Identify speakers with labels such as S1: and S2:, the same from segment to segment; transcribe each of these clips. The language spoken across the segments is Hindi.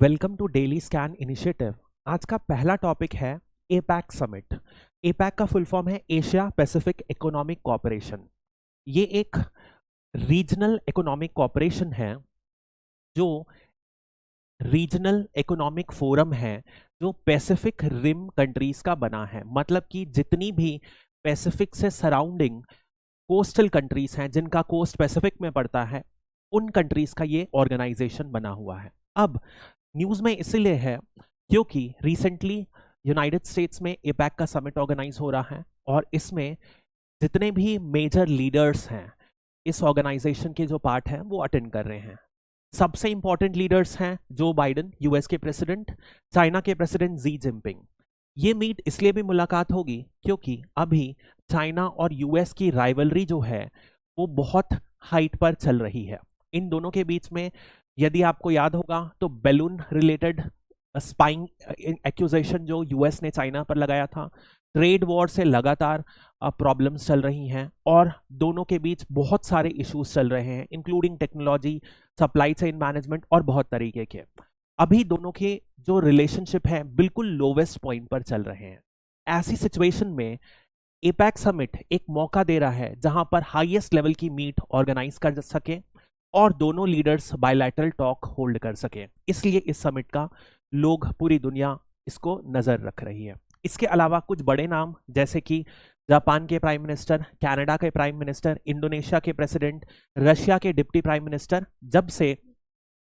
S1: Welcome to daily scan initiative. आज का पहला टॉपिक है एपैक समिट। एपैक का फुल फॉर्म है एशिया पैसिफिक इकोनॉमिक कॉरपोरेशन। ये एक रीजनल इकोनॉमिक कॉरपोरेशन है जो रीजनल इकोनॉमिक फोरम है जो पैसिफिक रिम कंट्रीज का बना है। मतलब कि जितनी भी पैसिफिक से सराउंडिंग कोस्टल कंट्रीज हैं जिनका कोस्ट पैसिफिक में पड़ता है, उन कंट्रीज का ये ऑर्गेनाइजेशन बना हुआ है। अब न्यूज में इसलिए है क्योंकि रिसेंटली यूनाइटेड स्टेट्स में एपैक का समिट ऑर्गेनाइज हो रहा है और इसमें जितने भी मेजर लीडर्स हैं इस ऑर्गेनाइजेशन के जो पार्ट हैं वो अटेंड कर रहे हैं। सबसे इंपॉर्टेंट लीडर्स हैं जो बाइडेन यूएस के प्रेसिडेंट, चाइना के प्रेसिडेंट जी जिनपिंग। ये मीट इसलिए भी मुलाकात होगी क्योंकि अभी चाइना और यूएस की राइवलरी जो है वो बहुत हाइट पर चल रही है। इन दोनों के बीच में यदि आपको याद होगा तो बैलून रिलेटेड स्पाइंग एक्यूजेशन जो यूएस ने चाइना पर लगाया था, ट्रेड वॉर से लगातार प्रॉब्लम्स चल रही हैं और दोनों के बीच बहुत सारे इश्यूज चल रहे हैं including technology, supply chain management और बहुत तरीके के। अभी दोनों के जो रिलेशनशिप है बिल्कुल लोवेस्ट पॉइंट पर चल रहे हैं। ऐसी सिचुएशन में एपैक समिट एक मौका दे रहा है जहां पर हाईएस्ट लेवल की मीट ऑर्गेनाइज कर सके और दोनों लीडर्स बायलैटरल टॉक होल्ड कर सके। इसलिए इस समिट का लोग, पूरी दुनिया इसको नजर रख रही है। इसके अलावा कुछ बड़े नाम जैसे कि जापान के प्राइम मिनिस्टर, कनाडा के प्राइम मिनिस्टर, इंडोनेशिया के प्रेसिडेंट, रशिया के डिप्टी प्राइम मिनिस्टर। जब से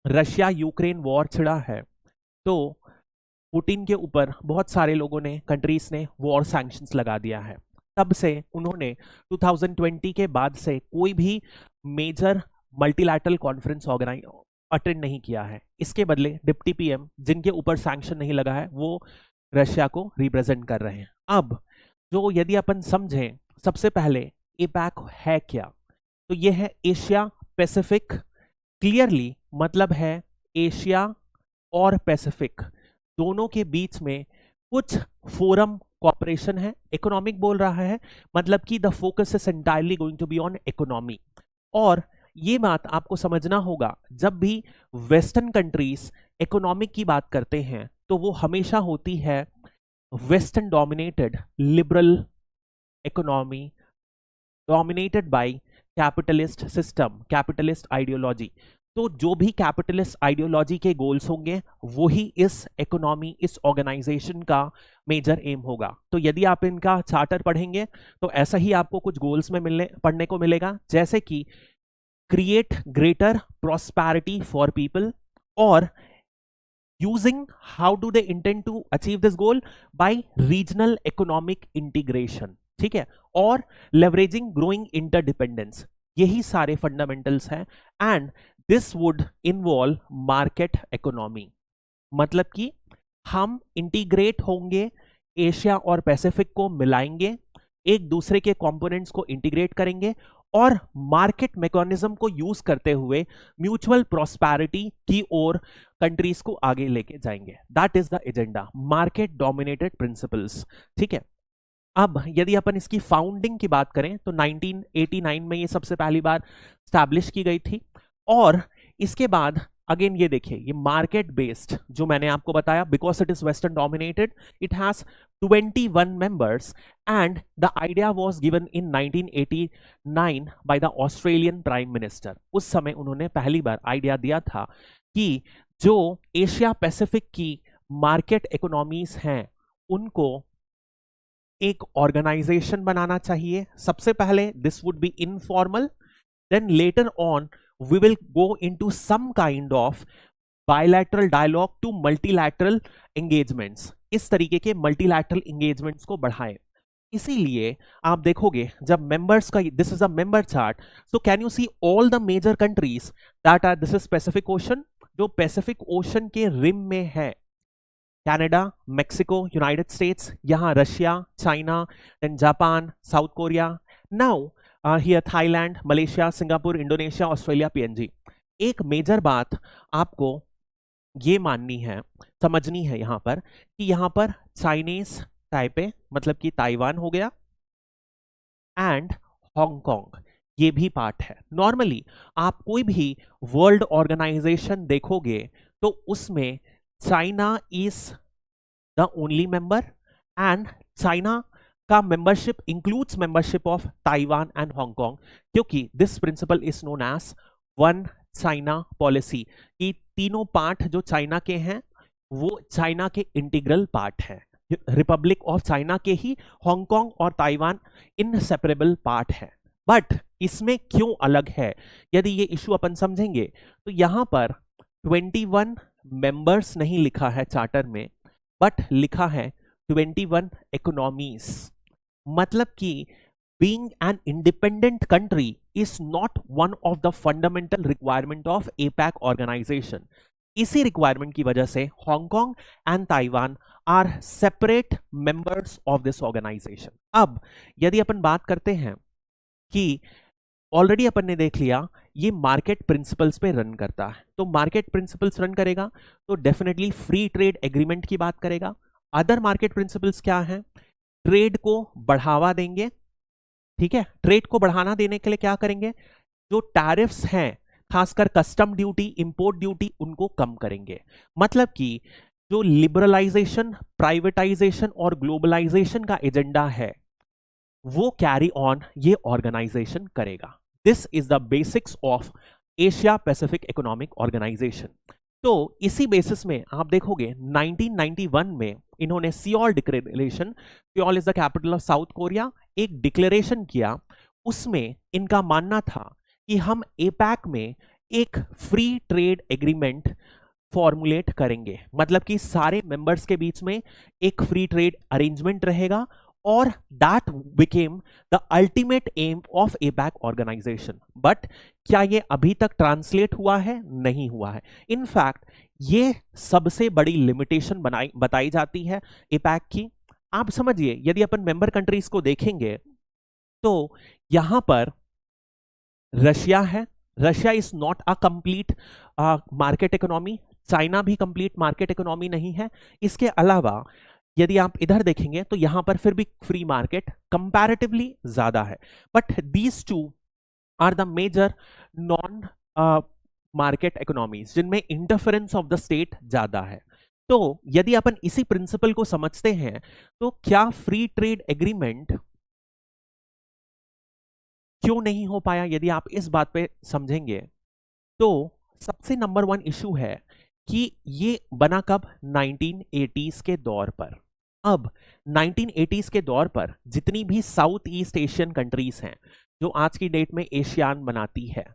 S1: रशिया यूक्रेन वॉर छिड़ा है तो पुतिन के ऊपर बहुत सारे लोगों ने, कंट्रीज ने वॉर सैंक्शंस लगा दिया है। तब से उन्होंने 2020 के बाद से कोई भी major multilateral conference organise attend नहीं किया है। इसके बदले डिप्टी पीएम जिनके ऊपर सैंक्शन नहीं लगा है वो रशिया को रिप्रेजेंट कर रहे हैं। अब जो यदि अपन समझें, सबसे पहले एपैक है क्या, तो ये है एशिया पैसिफिक। क्लियरली मतलब है एशिया और पैसिफिक दोनों के बीच में कुछ फोरम कॉपरेशन है। इकोनॉमिक बोल रहा है, मतलब कि the focus is entirely going to be on economy. और ये बात आपको समझना होगा, जब भी वेस्टर्न कंट्रीज इकोनॉमिक की बात करते हैं तो वो हमेशा होती है western dominated liberal economy dominated by capitalist system, capitalist ideology. तो जो भी कैपिटलिस्ट आइडियोलॉजी के गोल्स होंगे वही इस इकोनॉमी, इस ऑर्गेनाइजेशन का मेजर एम होगा। तो यदि आप इनका चार्टर पढ़ेंगे तो ऐसा ही आपको कुछ गोल्स में पढ़ने को मिलेगा, जैसे कि create greater prosperity for people, or using how do they intend to achieve this goal by regional economic integration, ठीक है, और leveraging growing interdependence। यही सारे फंडामेंटल्स हैं and this would involve market economy. मतलब कि हम इंटीग्रेट होंगे, एशिया और पैसिफिक को मिलाएंगे, एक दूसरे के कंपोनेंट्स को इंटीग्रेट करेंगे और मार्केट मैकेनिज्म को यूज करते हुए म्यूचुअल प्रॉस्पेरिटी की ओर कंट्रीज को आगे लेके जाएंगे। That is the agenda, market dominated principles. ठीक है, अब यदि अपन इसकी फाउंडिंग की बात करें तो 1989 में ये सबसे पहली बार स्टैब्लिश की गई थी। और इसके बाद अगेन ये देखिए, ये मार्केट बेस्ड जो मैंने आपको बताया, because it is western dominated, it has 21 members and the idea was given in 1989 by the Australian Prime Minister। उस समय उन्होंने पहली बार आइडिया दिया था कि जो एशिया पैसिफिक की मार्केट इकोनॉमीज हैं उनको एक ऑर्गेनाइजेशन बनाना चाहिए। सबसे पहले this would be informal, then later on we will go into some kind of bilateral dialogue to multilateral engagements। इस तरीके के multilateral engagements को बढ़ाएं। इसीलिए आप देखोगे जब मेंबर्स का, this is a member chart, so can you see all the major countries that are, this is Pacific Ocean, जो पैसिफिक ओशन के रिम में है, कनाडा, मेक्सिको, यूनाइटेड स्टेट्स, यहां Russia, China, then Japan, South Korea, now here Thailand, Malaysia, Singapore, Indonesia, Australia, PNG. एक मेजर बात आपको ये माननी है, समझनी है यहां पर, कि यहां पर चाइनीज ताइपे मतलब कि ताइवान हो गया एंड हांगकांग, ये भी पार्ट है। नॉर्मली आप कोई भी वर्ल्ड ऑर्गेनाइजेशन देखोगे तो उसमें China is the only member and China का membership includes membership of Taiwan and Hong Kong, क्योंकि this principle is known as one China policy, कि तीनों पार्ट जो चाइना के हैं वो चाइना के इंटीग्रल पार्ट है, रिपब्लिक ऑफ चाइना के ही हांगकांग और ताइवान इनसेपरेबल पार्ट है। बट इसमें क्यों अलग है, यदि ये इशू अपन समझेंगे तो यहां पर 21 मेंबर्स नहीं लिखा है चार्टर में, बट लिखा है 21 इकोनॉमीज। मतलब कि being an independent country is not one of the fundamental requirement of APEC organisation. इसी रिक्वायरमेंट की वजह से Hong Kong and Taiwan are separate members of this organisation. अब यदि अपन बात करते हैं कि ऑलरेडी अपन ने देख लिया ये मार्केट प्रिंसिपल्स पे रन करता है, तो मार्केट प्रिंसिपल्स रन करेगा तो डेफिनेटली फ्री ट्रेड एग्रीमेंट की बात करेगा। अदर मार्केट प्रिंसिपल्स क्या है, ट्रेड को बढ़ावा देंगे, ठीक है, ट्रेड को बढ़ाना देने के लिए क्या करेंगे, जो टैरिफ्स हैं खासकर कस्टम ड्यूटी, इंपोर्ट ड्यूटी, उनको कम करेंगे। मतलब कि जो लिबरलाइजेशन, प्राइवेटाइजेशन और ग्लोबलाइजेशन का एजेंडा है वो कैरी ऑन ये ऑर्गेनाइजेशन करेगा। This is the basics of Asia Pacific economic organisation. तो इसी बेसिस में आप देखोगे 1991 में इन्होंने Seoul declaration, Seoul is the capital of South Korea, एक डिक्लेरेशन किया। उसमें इनका मानना था कि हम एपैक में एक फ्री ट्रेड एग्रीमेंट फॉर्मुलेट करेंगे, मतलब कि सारे मेंबर्स के बीच में एक फ्री ट्रेड अरेंजमेंट रहेगा, और that became the ultimate aim of APEC organisation. But क्या ये अभी तक ट्रांसलेट हुआ है? नहीं हुआ है। इनफैक्ट ये सबसे बड़ी लिमिटेशन बताई जाती है एपैक की। आप समझिए, यदि अपन मेंबर कंट्रीज को देखेंगे तो यहां पर रशिया है, Russia is not a complete market economy, China भी कंप्लीट मार्केट इकोनॉमी नहीं है। इसके अलावा यदि आप इधर देखेंगे तो यहां पर फिर भी फ्री मार्केट कंपैरेटिवली ज्यादा है, but these two are the major non market economies जिनमें इंटरफेरेंस ऑफ द स्टेट ज्यादा है। तो यदि अपन इसी प्रिंसिपल को समझते हैं तो क्या फ्री ट्रेड एग्रीमेंट क्यों नहीं हो पाया, यदि आप इस बात पे समझेंगे तो सबसे नंबर वन इशू है कि ये बना कब, 1980s के दौर पर। अब 1980s के दौर पर जितनी भी साउथ ईस्ट एशियन कंट्रीज हैं जो आज की डेट में एशियान बनाती है,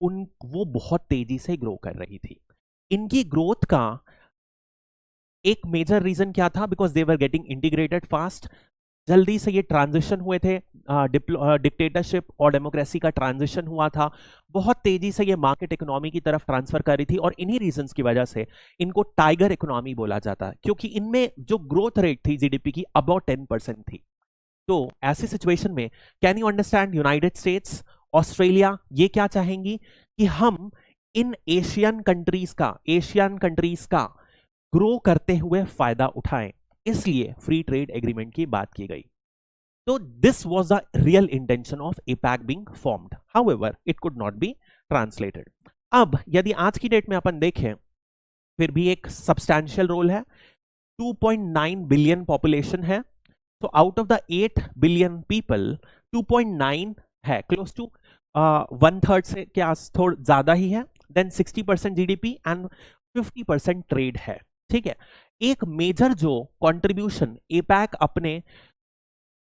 S1: उन वो बहुत तेजी से ग्रो कर रही थी। इनकी ग्रोथ का एक मेजर रीजन क्या था, because they were getting integrated fast. जल्दी से ये ट्रांजिशन हुए थे, डिक्टेटरशिप और डेमोक्रेसी का ट्रांजिशन हुआ था, बहुत तेजी से ये मार्केट इकोनॉमी की तरफ ट्रांसफर कर रही थी, और इन्हीं रीजंस की वजह से इनको टाइगर इकोनॉमी बोला जाता है, क्योंकि इनमें जो ग्रोथ रेट थी जीडीपी की अबाउट 10% थी। तो ऐसी सिचुएशन में can you understand, United states, Australia ये क्या चाहेंगी कि हम इन एशियन कंट्रीज का ग्रो करते हुए फायदा उठाएं, इसलिए फ्री ट्रेड एग्रीमेंट की बात की गई। तो this was the real intention of APAC being formed, however it could not be translated. अब यदि आज की डेट में अपन देखें, फिर भी एक सब्सटैंशियल रोल है, 2.9 बिलियन पॉपुलेशन है। तो out of the 8 billion people 2.9 है, क्लोज टू 1/3 से क्या थोड़ा ज्यादा ही है। देन 60% जीडीपी एंड 50% ट्रेड है, ठीक है। एक मेजर जो कंट्रीब्यूशन एपैक अपने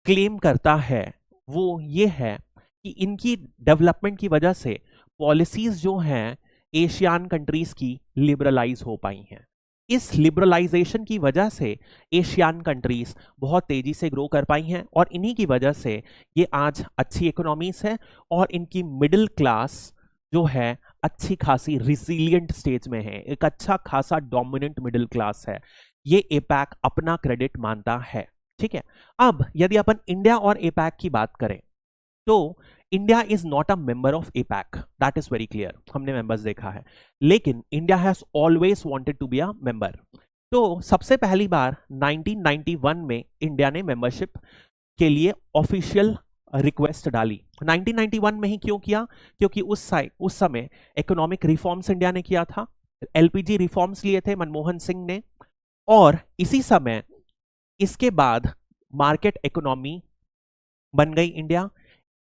S1: क्लेम करता है वो ये है कि इनकी डेवलपमेंट की वजह से पॉलिसीज जो हैं एशियन कंट्रीज की लिबरलाइज हो पाई हैं। इस लिबरलाइजेशन की वजह से एशियन कंट्रीज बहुत तेजी से ग्रो कर पाई हैं, और इन्हीं की वजह से ये आज अच्छी इकोनॉमीज है, और इनकी मिडिल क्लास जो है अच्छी खासी रिसिलियंट स्टेज में है, एक अच्छा खासा डोमिनेंट मिडिल क्लास है। ये एपैक अपना क्रेडिट मानता है, ठीक है। अब यदि अपन इंडिया और एपैक की बात करें तो India is not a member of APEC, that is very clear, हमने मेंबर्स देखा है, लेकिन India has always wanted to be a member. तो सबसे पहली बार 1991 में इंडिया ने मेंबरशिप के लिए ऑफिशियल रिक्वेस्ट डाली। 1991 में ही क्यों किया, क्योंकि उस समय इकोनॉमिक रिफॉर्म्स इंडिया ने किया था, एलपीजी रिफॉर्म्स लिए थे मनमोहन सिंह ने, और इसी समय इसके बाद मार्केट इकोनॉमी बन गई इंडिया।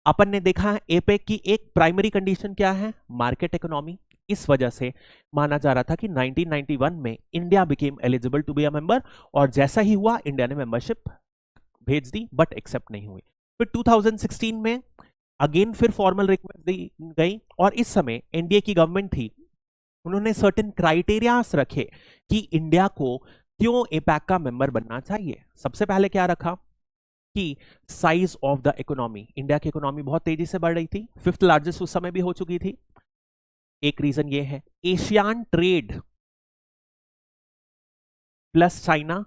S1: अपन ने देखा है एपेक की एक प्राइमरी कंडीशन क्या है, मार्केट इकोनॉमी। इस वजह से माना जा रहा था कि 1991 में India became eligible to be a member, और जैसा ही हुआ इंडिया ने मेंबरशिप भेज दी, बट एक्सेप्ट नहीं हुई। फिर 2016 में अगेन फिर फॉर्मल रिक्वेस्ट दी गई, और इस समय एनडीए की गवर्नमेंट थी, उन्होंने सर्टेन क्राइटेरियाज रखे कि इंडिया को क्यों एपैक का मेंबर बनना चाहिए। सबसे पहले क्या रखा कि size of the economy, India की इकोनॉमी बहुत तेजी से बढ़ रही थी, फिफ्थ लार्जेस्ट उस समय भी हो चुकी थी। एक रीजन ये है ASEAN trade plus China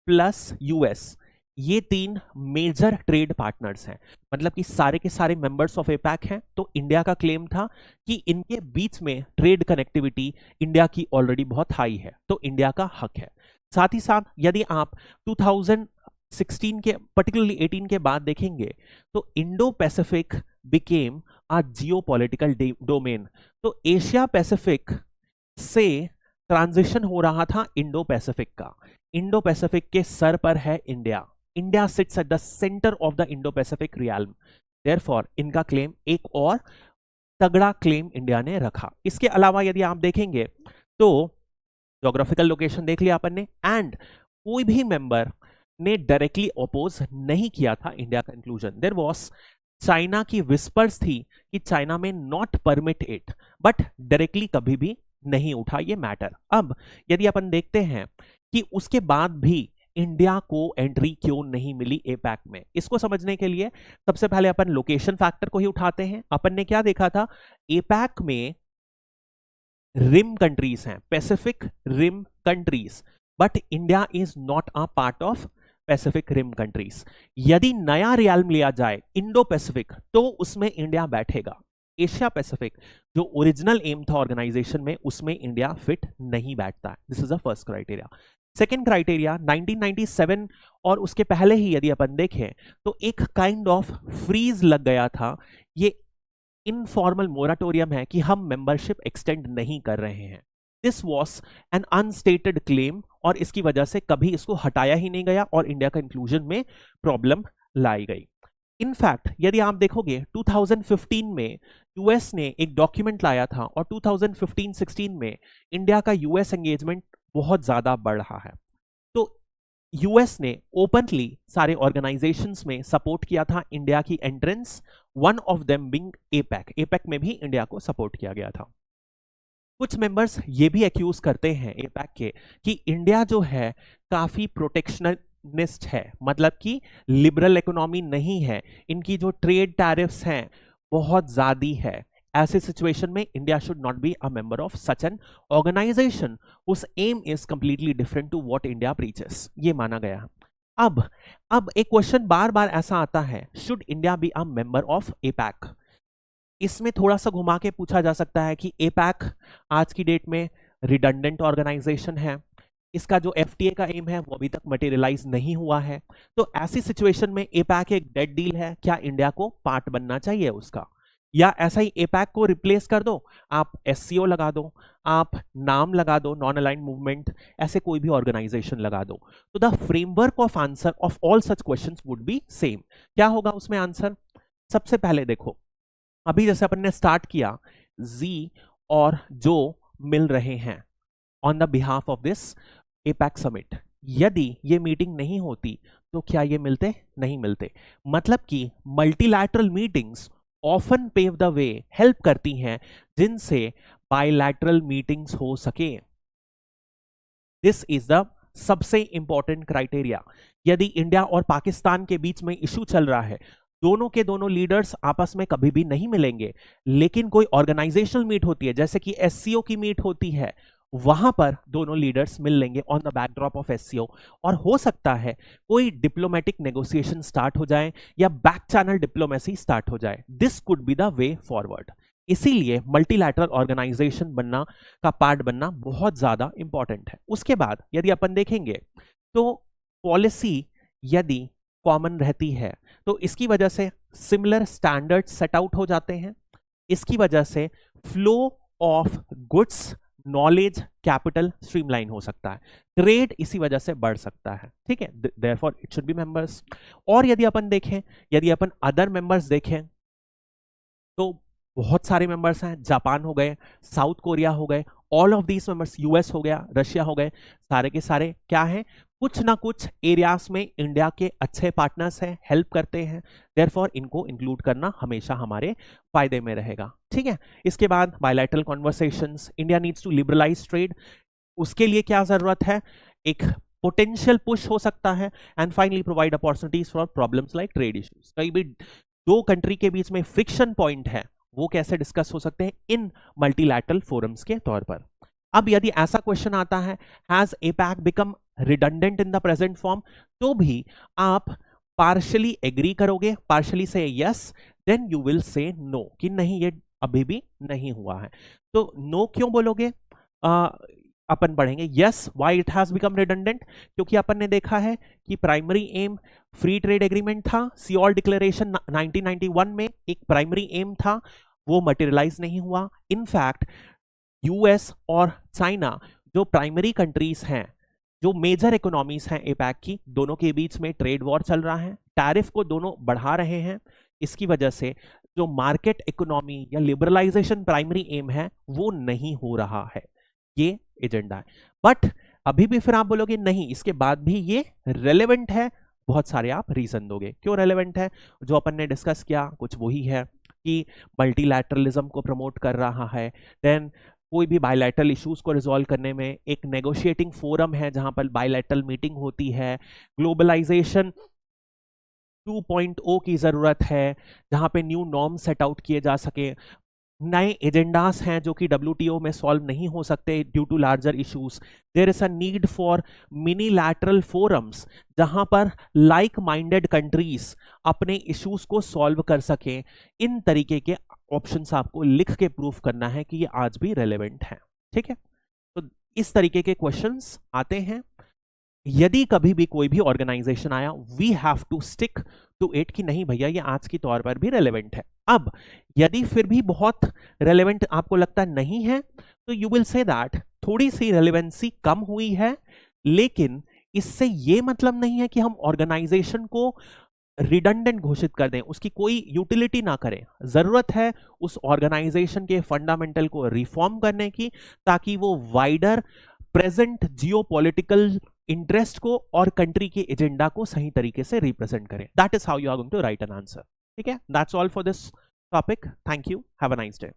S1: plus US, ये तीन मेजर ट्रेड पार्टनर्स हैं, मतलब कि सारे के सारे मेंबर्स ऑफ एपैक हैं। तो इंडिया का क्लेम था कि इनके बीच में ट्रेड कनेक्टिविटी इंडिया की ऑलरेडी बहुत हाई है, तो इंडिया का हक है। साथ ही साथ यदि आप 2016 के पर्टिकुलरली 18 के बाद देखेंगे तो Indo Pacific became a geopolitical domain. तो एशिया पैसिफिक से ट्रांजिशन हो रहा था इंडो पैसिफिक का। इंडो पैसिफिक के सर पर है India, India seats at the centre of the Indo Pacific realm. Therefore इनका क्लेम एक और तगड़ा क्लेम इंडिया ने रखा। इसके अलावा यदि आप देखेंगे तो ज्योग्राफिकल लोकेशन देख लिया अपन ने, एंड कोई भी मेंबर ने डायरेक्टली अपोज नहीं किया था इंडिया का इंक्लूजन। देयर वाज चाइना की विस्पर्स थी कि चाइना में not permit it, but directly कभी भी नहीं उठा ये मैटर। अब यदि अपन देखते हैं कि उसके बाद भी इंडिया को एंट्री क्यों नहीं मिली एपैक में, इसको समझने के लिए सबसे पहले अपन लोकेशन फैक्टर को ही उठाते हैं। अपन ने क्या देखा था, एपैक में रिम कंट्रीज हैं, Pacific rim countries, but India is not a part of Pacific rim countries. यदि नया रियल्म लिया जाए इंडो पैसिफिक, तो उसमें इंडिया बैठेगा। एशिया पैसिफिक जो ओरिजिनल एम था ऑर्गेनाइजेशन में, उसमें इंडिया फिट नहीं बैठता है। This is the first criteria. Second criteria 1997 और उसके पहले ही यदि अपन देखें तो एक काइंड ऑफ फ्रीज लग गया था। ये इनफॉर्मल मोराटोरियम है कि हम मेंबरशिप एक्सटेंड नहीं कर रहे हैं। दिस वॉज एन अनस्टेटेड क्लेम, और इसकी वजह से कभी इसको हटाया ही नहीं गया और इंडिया का इंक्लूजन में प्रॉब्लम लाई गई। इनफैक्ट यदि आप देखोगे 2015 में यूएस ने एक डॉक्यूमेंट लाया था, और 2015-16 में इंडिया का यूएस एंगेजमेंट बहुत ज्यादा बढ़ रहा है। तो यूएस ने ओपनली सारे ऑर्गेनाइजेशंस में सपोर्ट किया था इंडिया की entrance, one of them being APEC. APEC में भी इंडिया को सपोर्ट किया गया था। कुछ मेंबर्स ये भी एक्यूज करते हैं एपैक के कि इंडिया जो है काफी प्रोटेक्शनिस्ट है, मतलब कि लिबरल इकोनॉमी नहीं है, इनकी जो ट्रेड टैरिफ्स हैं बहुत ज्यादा है। ऐसे सिचुएशन में India should not be a member of such an organisation, उस aim is completely different to what India preaches, ये माना गया। अब एक क्वेश्चन बार बार ऐसा आता है, should India B a member of APAC. इसमें थोड़ा सा घुमा के पूछा जा सकता है कि एपैक आज की डेट में रिडंडेंट ऑर्गेनाइजेशन है, इसका जो एफटीए का एम है वो अभी तक मटेरियलाइज नहीं हुआ है। तो ऐसी सिचुएशन में एपैक एक डेड डील है, क्या इंडिया को पार्ट बनना चाहिए उसका, या ऐसा ही एपैक को रिप्लेस कर दो, आप एससीओ लगा दो, आप नाम लगा दो नॉन अलाइंड मूवमेंट, ऐसे कोई भी ऑर्गेनाइजेशन लगा दो। तो the framework of answer of all such questions would be same. क्या होगा उसमें आंसर? सबसे पहले देखो, अभी जैसे अपन ने स्टार्ट किया, जी और जो मिल रहे हैं on the behalf of this APAC summit, यदि ये मीटिंग नहीं होती तो क्या ये मिलते? नहीं मिलते। मतलब कि multilateral meetings often pave the way, help करती हैं जिनसे बायलैटरल मीटिंग्स हो सके। दिस इज द सबसे इंपॉर्टेंट क्राइटेरिया। यदि इंडिया और पाकिस्तान के बीच में इशू चल रहा है, दोनों के दोनों लीडर्स आपस में कभी भी नहीं मिलेंगे, लेकिन कोई ऑर्गेनाइजेशनल मीट होती है, जैसे कि एससीओ की मीट होती है, वहां पर दोनों लीडर्स मिल लेंगे on the backdrop of SCO, और हो सकता है कोई डिप्लोमेटिक नेगोशिएशन स्टार्ट हो जाए या बैक चैनल डिप्लोमेसी स्टार्ट हो जाए। This could be the way forward. इसीलिए मल्टीलैटरल ऑर्गेनाइजेशन बनना का पार्ट बनना बहुत ज्यादा इंपॉर्टेंट है। उसके बाद यदि अपन देखेंगे तो पॉलिसी यदि कॉमन रहती है तो इसकी वजह से सिमिलर स्टैंडर्ड सेट आउट हो जाते हैं, इसकी वजह से flow of goods knowledge capital streamline हो सकता है, ट्रेड इसी वजह से बढ़ सकता है, ठीक है, therefore it should be members. और यदि अपन देखें, यदि अपन अदर मेंबर्स देखें तो बहुत सारे मेंबर्स हैं, जापान हो गए, साउथ कोरिया हो गए, all of these members, US हो गया, रशिया हो गए, सारे के सारे क्या हैं, कुछ ना कुछ एरियाज में इंडिया के अच्छे पार्टनर्स हैं, हेल्प करते हैं, देयरफॉर इनको इंक्लूड करना हमेशा हमारे फायदे में रहेगा, ठीक है। इसके बाद bilateral conversations, India needs to liberalize trade, उसके लिए क्या जरूरत है, एक पोटेंशियल पुश हो सकता है, and finally provide opportunities for problems like trade issues. कई भी दो कंट्री के बीच में फ्रिक्शन पॉइंट है, वो कैसे डिस्कस हो सकते हैं इन मल्टीलैटरल फोरम्स के तौर पर। अब यदि ऐसा क्वेश्चन आता है, has APEC become redundant in the present form, तो भी आप पार्शियली एग्री करोगे, पार्शियली से yes, then you will say no कि नहीं ये अभी भी नहीं हुआ है। तो नो क्यों बोलोगे, अपन पढ़ेंगे yes why it has become redundant, क्योंकि अपन ने देखा है कि primary aim free trade agreement था, सियोल डिक्लेरेशन 1991 में एक प्राइमरी एम था, वो मटेरियलाइज नहीं हुआ। इनफैक्ट यूएस और चाइना जो प्राइमरी कंट्रीज हैं, जो मेजर इकोनॉमीज हैं एपैक की, दोनों के बीच में ट्रेड वॉर चल रहा है, टैरिफ को दोनों बढ़ा रहे हैं, इसकी वजह से जो मार्केट इकोनॉमी या लिबरलाइजेशन प्राइमरी एम है वो नहीं हो रहा है, ये एजेंडा है। बट अभी भी फिर आप बोलोगे नहीं, इसके बाद भी ये रेलेवेंट है, बहुत सारे आप रीजन दोगे क्यों रेलेवेंट है। जो अपन ने डिस्कस किया कुछ वही है कि मल्टीलैटरलिज्म को प्रमोट कर रहा है, देन कोई भी बायलैटरल इश्यूज को रिजॉल्व करने में एक नेगोशिएटिंग फोरम है जहां पर बायलैटरल मीटिंग होती है, ग्लोबलाइजेशन 2.0 की जरूरत है जहां पे न्यू नॉर्म सेट आउट किए जा सके, नए एजेंडास हैं जो कि WTO में सॉल्व नहीं हो सकते due to larger issues, there is a need for minilateral forums जहां पर लाइक माइंडेड कंट्रीज अपने इश्यूज को सॉल्व कर सके। इन तरीके के ऑप्शंस आपको लिख के प्रूफ करना है कि ये आज भी रेलेवेंट है, ठीक है। तो इस तरीके के क्वेश्चंस आते हैं। यदि कभी भी कोई भी ऑर्गेनाइजेशन आया, we have to stick to it कि नहीं भैया ये आज की तौर पर भी रेलेवेंट है। अब यदि फिर भी बहुत रेलेवेंट आपको लगता नहीं है तो यू विल से दैट थोड़ी सी रेलेवेंसी कम हुई है, लेकिन इससे ये मतलब नहीं है कि हम ऑर्गेनाइजेशन को रिडंडेंट घोषित कर दें, उसकी कोई यूटिलिटी ना करें। जरूरत है उस ऑर्गेनाइजेशन के फंडामेंटल को रिफॉर्म करने की, ताकि वो वाइडर प्रेजेंट जियोपॉलिटिकल इंटरेस्ट को और कंट्री के एजेंडा को सही तरीके से रिप्रेजेंट करें। That is how you are going to write an answer, ठीक है। That's all for this topic, thank you, have a nice day.